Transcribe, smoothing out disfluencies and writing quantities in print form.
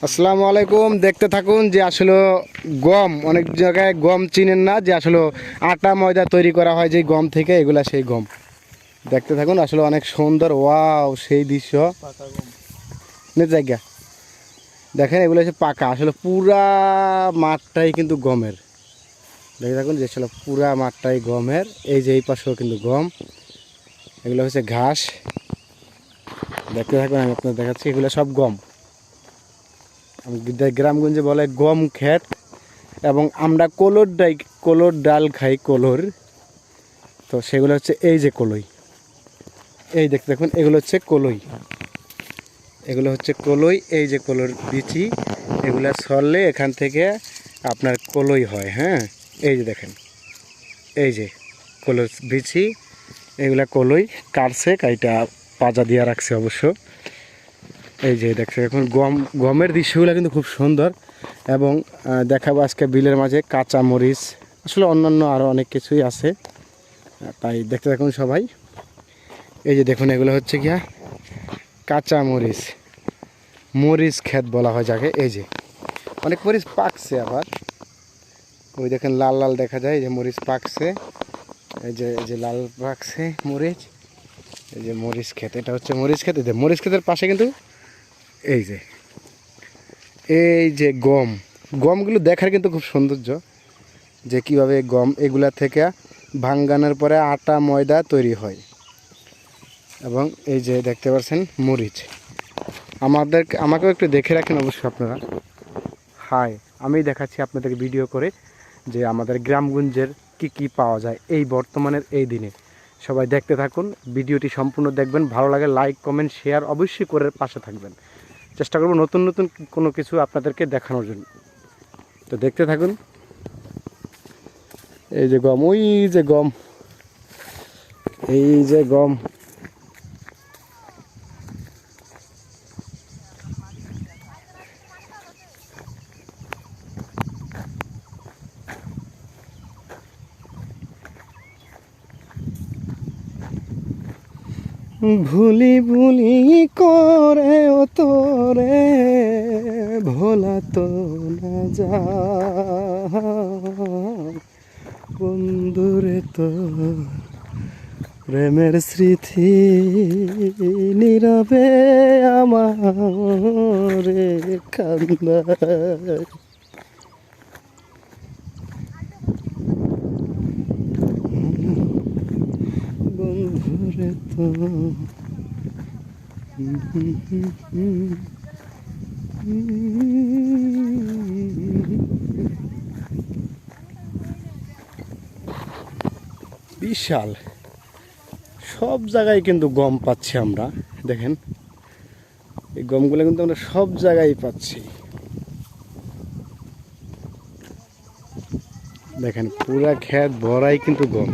আসসালামু আলাইকুম। দেখতে থাকুন যে আসলে গম, অনেক জায়গায় গম চিনেন না, যে আসলে আটা ময়দা তৈরি করা হয় যে গম থেকে, এগুলা সেই গম। দেখতে থাকুন, আসলে অনেক সুন্দর, ওয়াও সেই দৃশ্য। জায়গা দেখেন, এগুলো হচ্ছে পাকা, আসলে পুরা মাঠটাই কিন্তু গমের। দেখে থাকুন যে আসলে পুরা মাঠটাই গমের। এই যে এই পাশেও কিন্তু গম, এগুলো হচ্ছে ঘাস। দেখতে থাকুন, আমি আপনার দেখাচ্ছি, এগুলো সব গম। গ্রামগঞ্জে বলে গম ক্ষেত। এবং আমরা কলোর ডাল খাই, কলোর। তো সেগুলো হচ্ছে এই যে কলই, এই দেখতে দেখুন, এগুলো হচ্ছে কলই, এগুলো হচ্ছে কলই। এই যে কলোর বিচি, এগুলো সরলে এখান থেকে আপনার কলই হয়। হ্যাঁ, এই যে দেখেন, এই যে কলোর বিচি, এগুলা কলই কাটছে, কাইটা পাজা দিয়ে রাখছে অবশ্য। এই যে দেখছে এখন গমের দৃশ্যগুলো কিন্তু খুব সুন্দর। এবং দেখাবো আজকে বিলের মাঝে কাঁচা মরিচ, আসলে অন্যান্য আরও অনেক কিছুই আছে, তাই দেখতে দেখুন সবাই। এই যে দেখুন, এগুলো হচ্ছে গিয়া কাঁচা মরিচ, মরিচ ক্ষেত বলা হয় যাকে। এই যে অনেক মরিচ পাকছে, আবার ওই দেখেন লাল লাল দেখা যায়, এই যে মরিচ পাকছে, এই যে লাল পাকছে মরিচ। এই যে মরিচ ক্ষেত, এটা হচ্ছে মরিচ ক্ষেত। মরিচ ক্ষেতের পাশে কিন্তু এই যে গমগুলো দেখার কিন্তু খুব সৌন্দর্য, যে কিভাবে গম এগুলা থেকে ভাঙ্গানোর পরে আটা ময়দা তৈরি হয়। এবং এই যে দেখতে পাচ্ছেন মরিচ, আমাকেও একটু দেখে রাখেন অবশ্যই আপনারা। হাই, আমি দেখাচ্ছি আপনাদেরকে ভিডিও করে যে আমাদের গ্রামগঞ্জের কি পাওয়া যায় এই বর্তমানের এই দিনে। সবাই দেখতে থাকুন, ভিডিওটি সম্পূর্ণ দেখবেন, ভালো লাগে লাইক কমেন্ট শেয়ার অবশ্যই করে পাশে থাকবেন। চেষ্টা করব নতুন নতুন কোনো কিছু আপনাদেরকে দেখানোর জন্য। তো দেখতে থাকুন। এই যে গম, ওই যে গম, এই যে গম। ভুলি ভুলি করে ও তোরে ভোলা তো না যায় বন্ধুরে, তো প্রেমের স্মৃতি নীরবে আমারে কান্দায়। বন্ধুরে তো বিশাল, সব জায়গায় কিন্তু গম পাচ্ছি আমরা। দেখেন, এই গমগুলো কিন্তু আমরা সব জায়গায় পাচ্ছি। দেখেন পুরা ক্ষেত ভরাই কিন্তু গম।